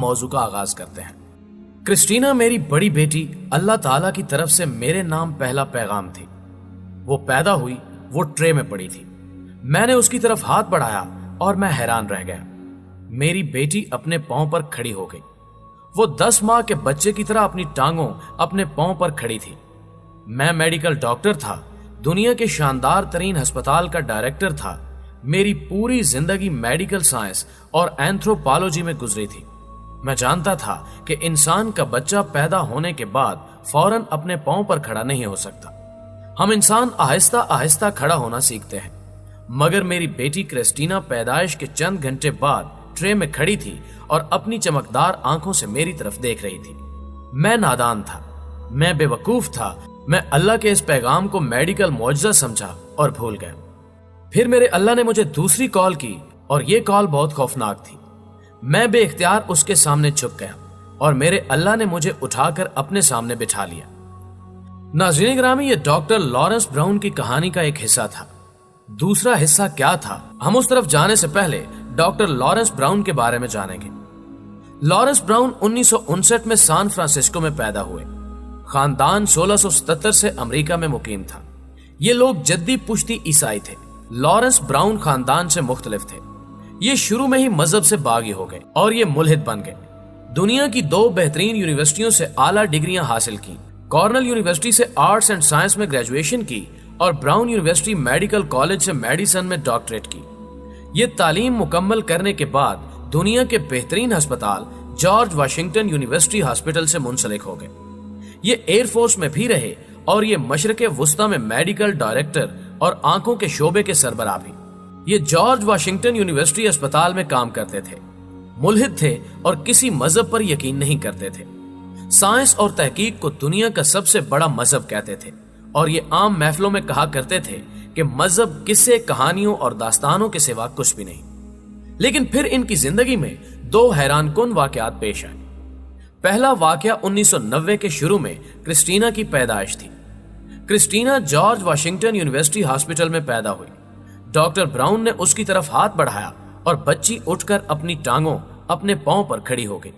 موضوع کا آغاز کرتے ہیں۔ کرسٹینا میری بڑی بیٹی اللہ تعالیٰ کی طرف سے میرے نام پہلا پیغام تھی۔ وہ پیدا ہوئی، وہ ٹرے میں پڑی تھی۔ میں نے اس کی طرف ہاتھ بڑھایا اور میں حیران رہ گیا۔ میری بیٹی اپنے پاؤں پر کھڑی ہو گئی۔ وہ 10 ماہ کے بچے کی طرح اپنی ٹانگوں اپنے پاؤں پر کھڑی تھی۔ میں میڈیکل ڈاکٹر تھا، دنیا کے شاندار ترین ہسپتال کا ڈائریکٹر تھا۔ میری پوری زندگی میڈیکل سائنس اور اینتھروپالوجی میں گزری تھی۔ میں جانتا تھا کہ انسان کا بچہ پیدا ہونے کے بعد فوراً اپنے پاؤں پر کھڑا نہیں ہو سکتا۔ ہم انسان آہستہ آہستہ کھڑا ہونا سیکھتے ہیں، مگر میری بیٹی کرسٹینا پیدائش کے چند گھنٹے بعد ٹرے میں کھڑی تھی اور اپنی چمکدار آنکھوں سے میری طرف دیکھ رہی تھی۔ میں نادان تھا، میں بے وقوف تھا، میں اللہ کے اس پیغام کو میڈیکل معجزہ سمجھا اور بھول گیا۔ پھر میرے اللہ نے مجھے دوسری کال کی اور یہ کال بہت خوفناک تھی۔ میں بے اختیار اس کے سامنے جھک گیا اور میرے اللہ نے مجھے اٹھا کر اپنے سامنے بٹھا لیا۔ ناظرین گرامی، یہ ڈاکٹر لارنس براؤن کی کہانی کا ایک حصہ تھا۔ دوسرا حصہ کیا تھا، ہم اس طرف جانے سے پہلے ڈاکٹر لارنس براؤن کے بارے میں جانیں گے۔ لارنس براؤن 1959 میں سان فرانسسکو میں پیدا ہوئے۔ خاندان 1677 سے امریکہ میں مقیم تھا۔ یہ لوگ جدی پشتی عیسائی تھے۔ لارنس براؤن خاندان سے مختلف تھے۔ یہ شروع میں ہی مذہب سے باغی ہو گئے اور یہ ملحد بن گئے۔ دنیا کی 2 بہترین یونیورسٹیوں سے اعلیٰ ڈگریاں حاصل کی۔ کارنل یونیورسٹی سے آرٹس اینڈ سائنس میں گریجویشن کی اور براؤن یونیورسٹی میڈیکل کالج سے میڈیسن میں ڈاکٹریٹ کی۔ یہ تعلیم مکمل کرنے کے بعد دنیا کے بہترین ہسپتال جارج واشنگٹن یونیورسٹی ہاسپٹل سے منسلک ہو گئے۔ یہ ایئر فورس میں بھی رہے اور یہ مشرق وسطی میں میڈیکل ڈائریکٹر اور آنکھوں کے شعبے کے سربراہ بھی۔ یہ جارج واشنگٹن یونیورسٹی اسپتال میں کام کرتے تھے۔ ملحد تھے اور کسی مذہب پر یقین نہیں کرتے تھے۔ سائنس اور تحقیق کو دنیا کا سب سے بڑا مذہب کہتے تھے اور یہ عام محفلوں میں کہا کرتے تھے کہ مذہب قصے، کہانیوں اور داستانوں کے سوا کچھ بھی نہیں۔ لیکن پھر ان کی زندگی میں 2 حیران کن واقعات پیش آئے۔ پہلا واقعہ 1990 کے شروع میں کرسٹینا کی پیدائش تھی۔ Christina George Washington university hospital میں پیدا ہوئی۔ ڈاکٹر براؤن نے اس کی طرف ہاتھ بڑھایا اور بچی اٹھ کر اپنی ٹانگوں اپنے پاؤں پر کھڑی ہو گئی۔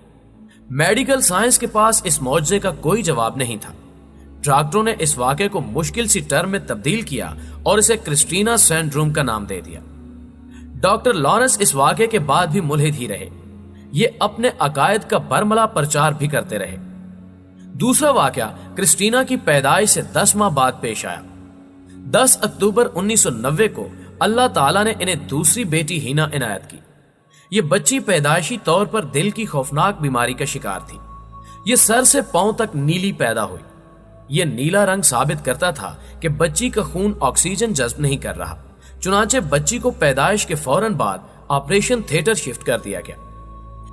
میڈیکل سائنس کے پاس اس معجزے کا کوئی جواب نہیں تھا۔ ڈاکٹروں نے اس واقعے کو مشکل سی ٹرم میں تبدیل کیا اور اسے کرسٹینا سنڈروم کا نام دے دیا۔ ڈاکٹر لارنس اس واقعے کے بعد بھی ملحد ہی رہے۔ یہ اپنے عقائد کا برملا پرچار بھی کرتے رہے۔ دوسرا واقعہ کرسٹینا کی پیدائش سے 10 ماہ بعد پیش آیا۔ 10 اکتوبر 1990 کو اللہ تعالیٰ نے انہیں دوسری بیٹی ہینا عنایت کی۔ یہ بچی پیدائشی طور پر دل کی خوفناک بیماری کا شکار تھی۔ یہ سر سے پاؤں تک نیلی پیدا ہوئی۔ یہ نیلا رنگ ثابت کرتا تھا کہ بچی کا خون آکسیجن جذب نہیں کر رہا، چنانچہ بچی کو پیدائش کے فوراً بعد آپریشن تھیٹر شفٹ کر دیا گیا۔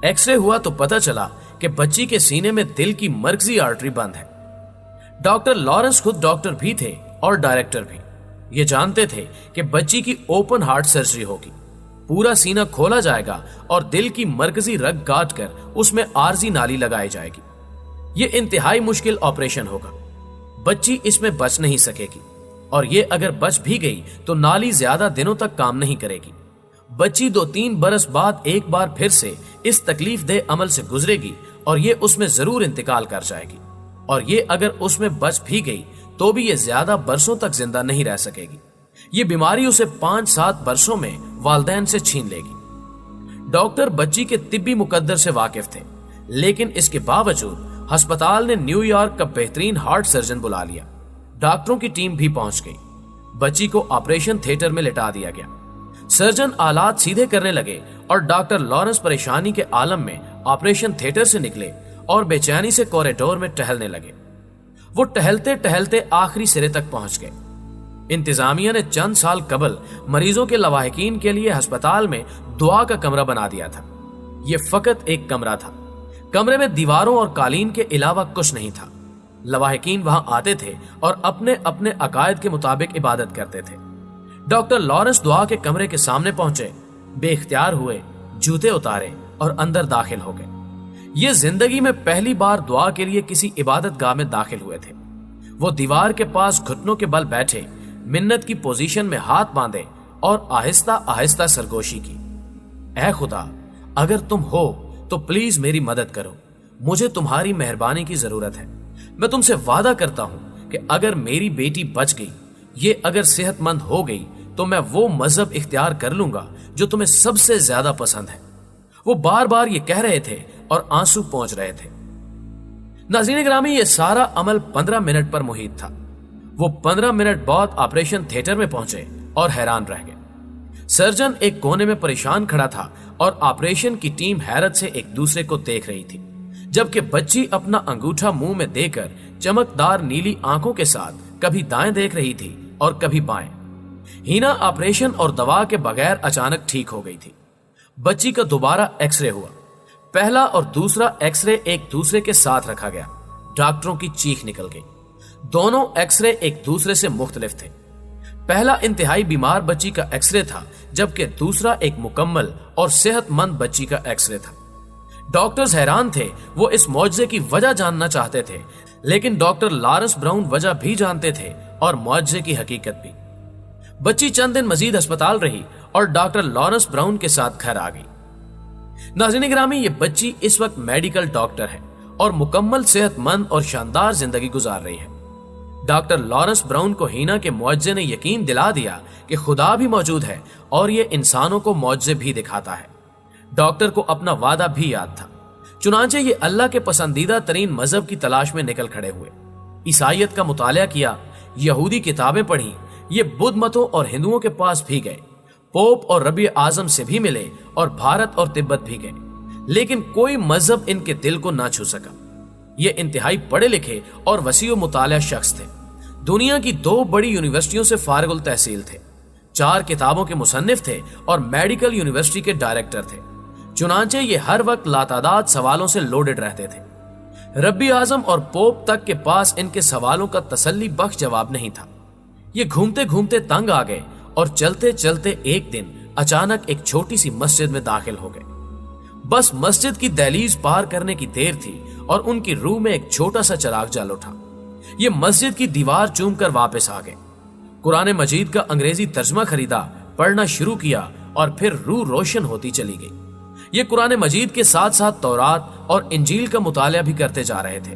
ایکس رے ہوا تو پتہ چلا کہ بچی کے سینے میں دل کی مرکزی آرٹری بند ہے۔ ڈاکٹر لارنس خود ڈاکٹر بھی تھے اور ڈائریکٹر بھی۔ یہ جانتے تھے کہ بچی کی اوپن ہارٹ سرجری ہوگی، پورا سینہ کھولا جائے گا اور دل کی مرکزی رگ کاٹ کر اس میں عارضی نالی لگائی جائے گی۔ یہ انتہائی مشکل آپریشن ہوگا۔ بچی اس میں بچ نہیں سکے گی اور یہ اگر بچ بھی گئی تو نالی زیادہ دنوں تک کام نہیں کرے گی۔ بچی 2-3 برس بعد ایک بار پھر سے اس تکلیف دہ عمل سے گزرے گی اور یہ اس میں ضرور انتقال کر جائے گی، اور یہ اگر اس میں بچ بھی گئی تو بھی یہ زیادہ برسوں تک زندہ نہیں رہ سکے گی۔ یہ بیماری اسے 5-7 برسوں میں والدین سے چھین لے گی۔ ڈاکٹر بچی کے طبی مقدر سے واقف تھے، لیکن اس کے باوجود ہسپتال نے نیو یارک کا بہترین ہارٹ سرجن بلا لیا۔ ڈاکٹروں کی ٹیم بھی پہنچ گئی۔ بچی کو آپریشن تھیٹر میں لٹا دیا گیا۔ سرجن آلات سیدھے کرنے لگے اور ڈاکٹر لارنس پریشانی کے عالم میں آپریشن تھیٹر سے نکلے اور بے چینی سے کوریڈور میں ٹہلنے لگے۔ وہ ٹہلتے ٹہلتے آخری سرے تک پہنچ گئے۔ انتظامیہ نے چند سال قبل مریضوں کے لواحقین کے لیے ہسپتال میں دعا کا کمرہ بنا دیا تھا۔ یہ فقط ایک کمرہ تھا۔ کمرے میں دیواروں اور قالین کے علاوہ کچھ نہیں تھا۔ لواحقین وہاں آتے تھے اور اپنے اپنے عقائد کے مطابق عبادت کرتے تھے۔ ڈاکٹر لارنس دعا کے کمرے کے سامنے پہنچے، بے اختیار ہوئے، جوتے اتارے اور اندر داخل ہو گئے۔ یہ زندگی میں پہلی بار دعا کے لیے کسی عبادت گاہ میں داخل ہوئے تھے۔ وہ دیوار کے پاس گھٹنوں کے بل بیٹھے، منت کی پوزیشن میں ہاتھ باندھے اور آہستہ آہستہ سرگوشی کی۔ اے خدا، اگر تم ہو तो प्लीज मेरी मदद करो, मुझे तुम्हारी मेहरबानी की जरूरत है। मैं तुमसे वादा करता हूं कि अगर मेरी बेटी बच गई, ये अगर सेहतमंद हो गई, तो मैं वो मजहब इख्तियार कर लूंगा जो तुम्हें सबसे ज्यादा पसंद है। वो बार बार ये कह रहे थे और आंसू पहुंच रहे थे। नाज़रीन गिरामी, ये सारा अमल 15 मिनट पर मुहित था। वो 15 मिनट बाद ऑपरेशन थिएटर में पहुंचे और हैरान रह गए। सर्जन एक कोने में परेशान खड़ा था और ऑपरेशन की टीम हैरत से एक दूसरे को देख रही थी, जबकि बच्ची अपना अंगूठा मुंह में देकर चमकदार नीली आंखों के साथ कभी दाएं देख रही थी और कभी बाएं। हीना ऑपरेशन और दवा के बगैर अचानक ठीक हो गई थी। बच्ची का दोबारा एक्सरे हुआ। पहला और दूसरा एक्सरे एक दूसरे के साथ रखा गया। डॉक्टरों की चीख निकल गई। दोनों एक्सरे एक दूसरे से मुख्तलिफ थे। पहला इंतहाई बीमार बच्ची का एक्सरे था, जबकि दूसरा एक मुकम्मल और सेहतमंद बच्ची का एक्सरे था। डॉक्टर्स हैरान थे। वो इस मौजज़े की वजह जानना चाहते थे, लेकिन डॉक्टर लॉरेंस ब्राउन वजह भी जानते थे और मौजज़े की हकीकत भी। बच्ची चंद दिन मजीद अस्पताल रही और डॉक्टर लॉरेंस ब्राउन के साथ घर आ गई। नाज़रीन गिरामी, ये बच्ची इस वक्त मेडिकल डॉक्टर है और मुकम्मल सेहतमंद और शानदार जिंदगी गुजार रही है। डॉक्टर लॉरेंस ब्राउन को हीना के मुआवजे ने यकीन दिला दिया कि खुदा भी मौजूद है और ये इंसानों को मुआवजे भी दिखाता है। डॉक्टर को अपना वादा भी याद था। चुनांचे ये अल्लाह के पसंदीदा तरीन मजहब की तलाश में निकल खड़े हुए। ईसाइयत का मुतालिया किया, यहूदी किताबें पढ़ी, ये बुद्ध मतों और हिंदुओं के पास भी गए, पोप और रबी आजम से भी मिले और भारत और तिब्बत भी गए, लेकिन कोई मजहब इनके दिल को ना छू सका। ये इंतहाई पढ़े लिखे और वसीओ मुतालिया शख्स थे। दुनिया की 2 बड़ी यूनिवर्सिटियों से फारिगुल तहसील थे, 4 किताबों के मुसन्निफ थे और मेडिकल यूनिवर्सिटी के डायरेक्टर थे। चुनांचे ये हर वक्त लातादाद सवालों से लोडेड रहते थे। रब्बी आजम और पोप तक के पास इनके सवालों का तसल्ली बख्श जवाब नहीं था। ये घूमते घूमते तंग आ गए और चलते चलते एक दिन अचानक एक छोटी सी मस्जिद में दाखिल हो गए। बस मस्जिद की दहलीज पार करने की देर थी और उनकी रूह में एक छोटा सा चिराग जल उठा। ये मस्जिद की दीवार चूम कर वापस आ गए। कुरान मजीद का अंग्रेजी तर्जमा खरीदा, पढ़ना शुरू किया और फिर रूह रोशन होती चली गई। ये कुरान मजीद के साथ साथ तौरात और इंजील का मुतालिया भी करते जा रहे थे।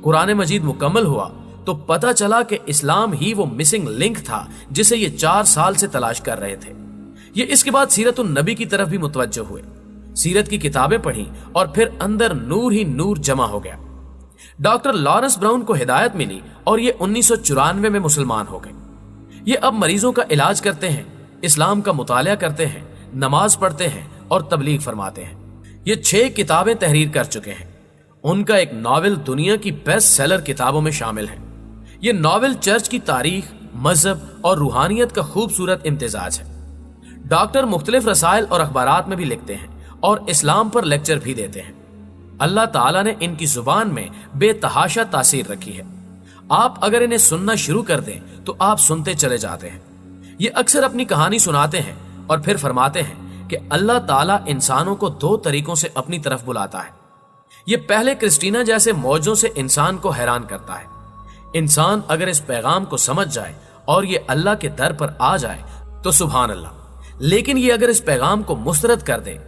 कुरान मजीद मुकम्मल हुआ तो पता चला कि इस्लाम ही वो मिसिंग लिंक था जिसे ये 4 साल से तलाश कर रहे थे। ये इसके बाद सीरत उन नबी की तरफ भी मुतवज्जो हुए। सीरत की किताबें पढ़ी और फिर अंदर नूर ही नूर जमा हो गया। डॉक्टर लॉरेंस ब्राउन को हिदायत मिली और ये 1994 में मुसलमान हो गए। ये अब मरीजों का इलाज करते हैं, इस्लाम का मुतालिया करते हैं, नमाज पढ़ते हैं और तबलीग फरमाते हैं। ये 6 किताबें तहरीर कर चुके हैं। उनका एक नॉवेल दुनिया की बेस्ट सेलर किताबों में शामिल है। ये नॉवेल चर्च की तारीख, मजहब और रूहानियत का खूबसूरत इम्तिजाज है। डॉक्टर मुख्तलिफ रसायल और अखबारात में भी लिखते हैं और इस्लाम पर लेक्चर भी देते हैं। अल्लाह ताला ने इनकी जुबान में बेतहाशा तासीर रखी है। आप अगर इन्हें सुनना शुरू कर दें तो आप सुनते चले जाते हैं। ये अक्सर अपनी कहानी सुनाते हैं और फिर फरमाते हैं कि अल्लाह ताला इंसानों को 2 तरीकों से अपनी तरफ बुलाता है। ये पहले क्रिस्टीना जैसे मौजों से इंसान को हैरान करता है। इंसान अगर इस पैगाम को समझ जाए और ये अल्लाह के दर पर आ जाए तो सुभान अल्लाह, लेकिन ये अगर इस पैगाम को मुस्तरद कर दे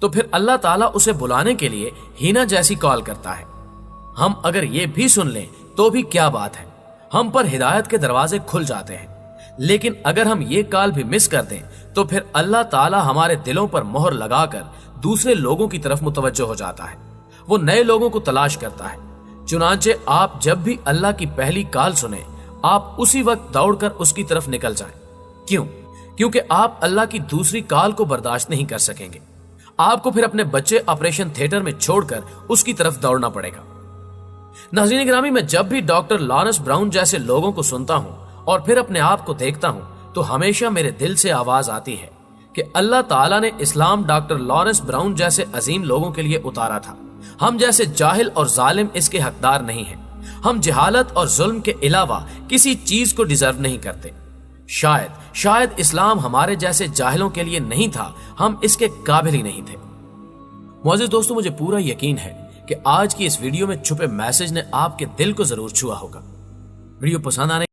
तो फिर अल्लाह ताला उसे बुलाने के लिए हीना जैसी कॉल करता है। हम अगर ये भी सुन लें तो भी क्या बात है, हम पर हिदायत के दरवाजे खुल जाते हैं। लेकिन अगर हम ये कॉल भी मिस कर दें तो फिर अल्लाह ताला हमारे दिलों पर मोहर लगाकर दूसरे लोगों की तरफ मुतवज्जो हो जाता है। वो नए लोगों को तलाश करता है। चुनांचे आप जब भी अल्लाह की पहली कॉल सुने, आप उसी वक्त दौड़कर उसकी तरफ निकल जाएं। क्यों? क्योंकि आप अल्लाह की दूसरी कॉल को बर्दाश्त नहीं कर सकेंगे। आपको फिर अपने बच्चे ऑपरेशन थिएटर में छोड़कर उसकी तरफ दौड़ना पड़ेगा। नाज़रीन गिरामी, मैं जब भी डॉक्टर लॉरेंस ब्राउन जैसे लोगों को सुनता हूं और फिर अपने आप को देखता हूं तो हमेशा मेरे दिल से आवाज आती है कि अल्लाह ताला ने इस्लाम डॉक्टर लॉरेंस ब्राउन जैसे अजीम लोगों के लिए उतारा था। हम जैसे जाहिल और जालिम इसके हकदार नहीं हैं। हम जहालत और जुल्म के अलावा किसी चीज को डिजर्व नहीं करते। शायद इस्लाम हमारे जैसे जाहिलों के लिए नहीं था, हम इसके काबिल ही नहीं थे। मौजूद दोस्तों, मुझे पूरा यकीन है कि आज की इस वीडियो में छुपे मैसेज ने आपके दिल को जरूर छुआ होगा। वीडियो पसंद आने